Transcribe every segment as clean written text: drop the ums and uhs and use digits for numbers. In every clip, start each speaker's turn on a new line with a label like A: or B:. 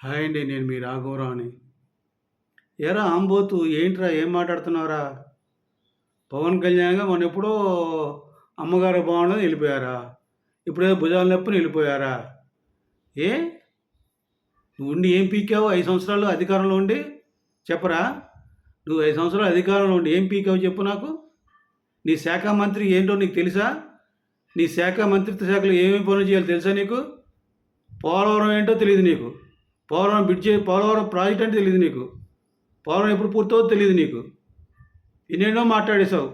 A: Hi అండి. నేను మీ రాఘవరావుని. ఏరా ఆంబోతు ఏంట్రా ఏం మాట్లాడుతున్నావురా? పవన్ కళ్యాణ్‌గా మొన్నెప్పుడో అమ్మగారు బాగుండదని వెళ్ళిపోయారా? ఇప్పుడేదో భుజాల నొప్పుని వెళ్ళిపోయారా? ఏ? నువ్వు ఉండి ఏం పీకావు 5 సంవత్సరాలు అధికారంలో ఉండి? చెప్పరా? నువ్వు 5 సంవత్సరాలు అధికారంలో ఉండి ఏం పీకావు చెప్పు నాకు? నీ శాఖ మంత్రి ఏంటో నీకు తెలుసా? నీ శాఖ మంత్రిత్వ శాఖలో ఏమేమి పనులు చేయాలో తెలుసా నీకు? పోలవరం ఏంటో తెలీదు నీకు. పోలవరం ప్రాజెక్ట్ అంటే తెలీదు నీకు. పోలవరం ఎప్పుడు పూర్తవుతుందో తెలియదు నీకు. ఎన్నెన్నో మాట్లాడేశావు.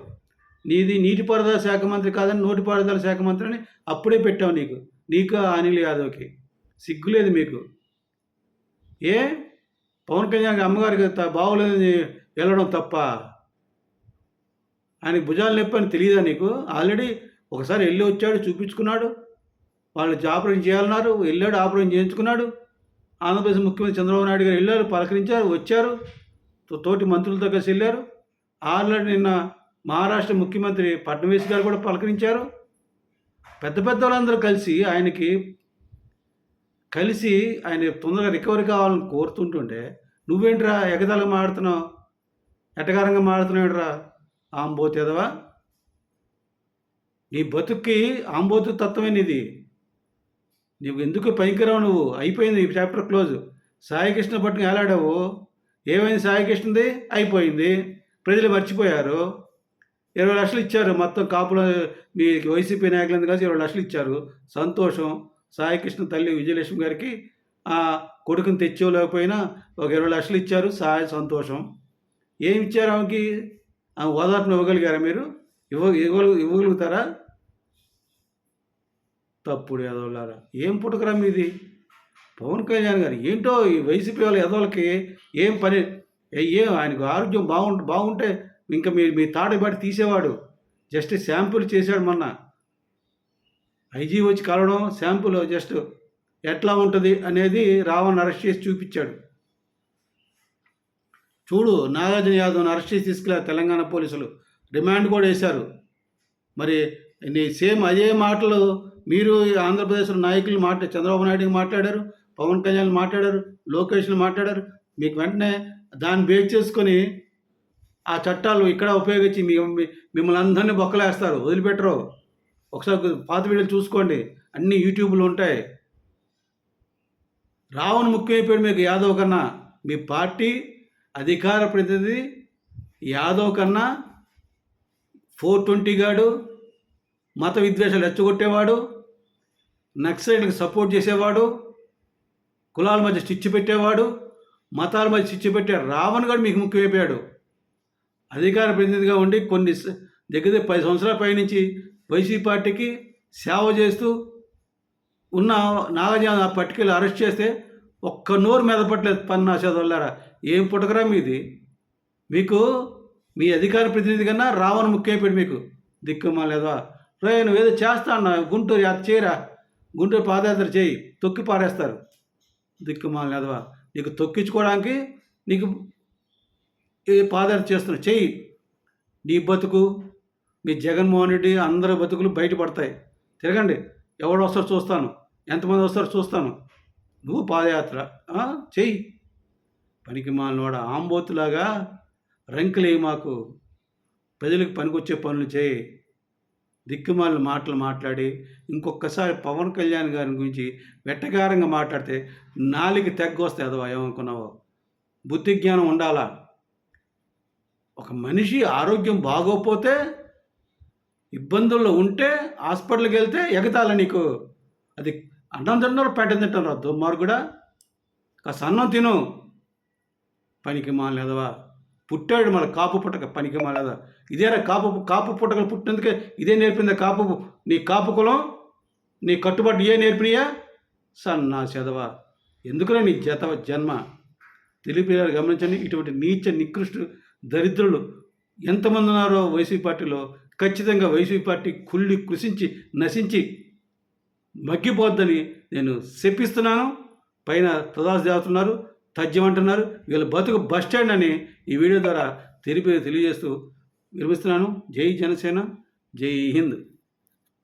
A: నీది నీటిపారుదల శాఖ మంత్రి కాదని నోటిపారుదల శాఖ మంత్రి అని అప్పుడే పెట్టావు నీకు. నీకు అనిల్ యాదవ్‌కి. సిగ్గులేదు మీకు. ఏ? పవన్ కళ్యాణ్ అమ్మగారికి బాగోలేదని వెళ్ళడం తప్పా? ఆయనకి భుజాలు నొప్పి అని తెలియదా నీకు? ఆల్రెడీ ఒకసారి వెళ్ళి వచ్చాడు, చూపించుకున్నాడు. వాళ్ళు ఆపరేషన్ చేయాలన్నారు, వెళ్ళాడు, ఆపరేషన్ చేయించుకున్నాడు. ఆంధ్రప్రదేశ్ ముఖ్యమంత్రి చంద్రబాబు నాయుడు గారు వెళ్ళారు, పలకరించారు, వచ్చారు. తోటి మంత్రులతో కలిసి వెళ్ళారు. ఆల్రెడీ నిన్న మహారాష్ట్ర ముఖ్యమంత్రి ఫడ్నవీస్ గారు కూడా పలకరించారు. పెద్ద పెద్ద వాళ్ళందరూ కలిసి ఆయన తొందరగా రికవరీ కావాలని కోరుతుంటుంటే నువ్వేంట్రా ఎగతాళిగా మాడుతున్నావు? ఎటకారంగా మాడుతున్నావురా ఆంబోతు ఎదవా? నీ బతుక్కి ఆంబోతు తత్వమే నీది. నువ్వు ఎందుకు పనికిరావు? నువ్వు అయిపోయింది, ఈ చాప్టర్ క్లోజ్. సాయికృష్ణ పట్టుకుని ఏలాడావు. ఏమైంది సాయికృష్ణది? అయిపోయింది. ప్రజలు మర్చిపోయారు. 20 లక్షలు ఇచ్చారు మొత్తం కాపులు, మీ వైసీపీ నాయకులందరూ కలిసి 20 లక్షలు ఇచ్చారు. సంతోషం. సాయికృష్ణ తల్లి విజయలక్ష్మి గారికి ఆ కొడుకుని తెచ్చేలేకపోయినా ఒక 20 లక్షలు ఇచ్చారు. సంతోషం. ఏమి ఇచ్చారు ఆమెకి? ఆమె ఓదార్పును ఇవ్వగలిగారా మీరు? ఇవ్వగలుగుతారా? తప్పుడు ఎదవలారా, ఏం పుట్టుకరా మీది? పవన్ కళ్యాణ్ గారు ఏంటో ఈ వైసీపీ వాళ్ళ ఎదవలకి ఏం పని? ఏం ఆయనకు ఆరోగ్యం బాగుంటే ఇంకా మీ తాట బట్టి తీసేవాడు. జస్ట్ శాంపుల్ చేశాడు మొన్న. ఐజీ వచ్చి కలవడం, శాంపుల్ జస్ట్ ఎట్లా ఉంటుంది అనేది రావణ్ అరెస్ట్ చేసి చూపించాడు. చూడు, నాగార్జున యాదవ్ని అరెస్ట్ చేసి తీసుకెళ్ళారు తెలంగాణ పోలీసులు. రిమాండ్ కూడా వేశారు. మరి సేమ్ అదే మాటలు మీరు ఆంధ్రప్రదేశ్లో నాయకులు చంద్రబాబు నాయుడుకి మాట్లాడారు, పవన్ కళ్యాణ్ మాట్లాడారు, లోకేష్ని మాట్లాడారు. మీకు వెంటనే దాన్ని బేస్ చేసుకొని ఆ చట్టాలు ఇక్కడ ఉపయోగించి మిమ్మల్ని అందరినీ బొక్కలేస్తారు, వదిలిపెట్టరు. ఒకసారి పాత వీడియోలు చూసుకోండి, అన్నీ యూట్యూబ్లో ఉంటాయి. రావణ్ ముఖ్యమైపోయాడు మీకు యాదవ్ కన్నా. మీ పార్టీ అధికార ప్రతినిధి యాదవ్ కన్నా 420 గాడు, మత విద్వేషాలు రెచ్చగొట్టేవాడు, నక్సలైట్లకు సపోర్ట్ చేసేవాడు, కులాల మధ్య చిచ్చు పెట్టేవాడు, మతాల మధ్య చిచ్చు పెట్టే రావణ్ గారు మీకు ముఖ్యమైపోయాడు. అధికార ప్రతినిధిగా ఉండి కొన్ని దగ్గర 10 సంవత్సరాల పైనుంచి వైసీపీ పార్టీకి సేవ చేస్తూ ఉన్న నాగజాన పట్టుకెళ్ళి అరెస్ట్ చేస్తే ఒక్క నోరు మెదపట్లేదు. పన్నా చదవలారా, ఏం పుట్టకరా మీది? మీకు మీ అధికార ప్రతినిధి కన్నా రావణ్ ముఖ్యమైపోయాడు మీకు. దిక్కుమాలేదా రే? నువ్వేదో చేస్తా అన్నా, గుంటూరు యాత్ర చేయరా, గుంటూరు పాదయాత్ర చేయి, తొక్కి పారేస్తారు. దిక్కుమాలేదవా, నీకు తొక్కించుకోవడానికి నీకు ఈ పాదయాత్ర చేస్తున్నావు, చెయ్యి. నీ బతుకు, మీ జగన్మోహన్ రెడ్డి అందరి బతుకులు బయటపడతాయి. తిరగండి, ఎవడు వస్తారో చూస్తాను, ఎంతమంది వస్తారో చూస్తాను. నువ్వు పాదయాత్ర చెయ్యి. పనికి మాలినవాడ ఆంబోతులాగా రంకులేయి మాకు. ప్రజలకు పనికొచ్చే పనులు చేయి. దిక్కుమాలిన మాటలు మాట్లాడి ఇంకొకసారి పవన్ కళ్యాణ్ గారి గురించి వెట్టగారంగా మాట్లాడితే నాలికి తెగ్గొస్తాయి. అదో ఏమనుకున్నావో, బుద్ధి జ్ఞానం ఉండాలా. ఒక మనిషి ఆరోగ్యం బాగోకపోతే, ఇబ్బందుల్లో ఉంటే హాస్పిటల్కి వెళ్తే ఎగతాల నీకు. అది అన్నం తింటున్నారు, పెట్ట తింటున్నారు. దుమ్మారు కూడా కాస్త అన్నం తిను. పనికి మాలేదవా, పుట్టాడు మళ్ళీ కాపు పుట్టక. పనికి మాలేదా, ఇదేనా కాపు పుట్టకలు పుట్టినందుకే ఇదే నేర్పిందా నీ కాపు కులం, నీ కట్టుబాటు ఏ నేర్పినాయా? సన్నా చదవా, ఎందుకురా నీ జన్మ? తెలిపినారు గమనించండి. ఇటువంటి నీచ నికృష్ట దరిద్రులు ఎంతమంది ఉన్నారో వైసీపీ పార్టీలో. ఖచ్చితంగా వైసీపీ పార్టీ కుళ్ళి కృషించి నశించి మగ్గిపోద్దని నేను శపిస్తున్నాను. పైన తదాసు చేస్తున్నారు, తథ్యమంటున్నారు. వీళ్ళ బతుకు బస్టాండ్ అని ఈ వీడియో ద్వారా తెలియజేస్తూ విరమిస్తున్నాను. జై జనసేన, జై హింద్.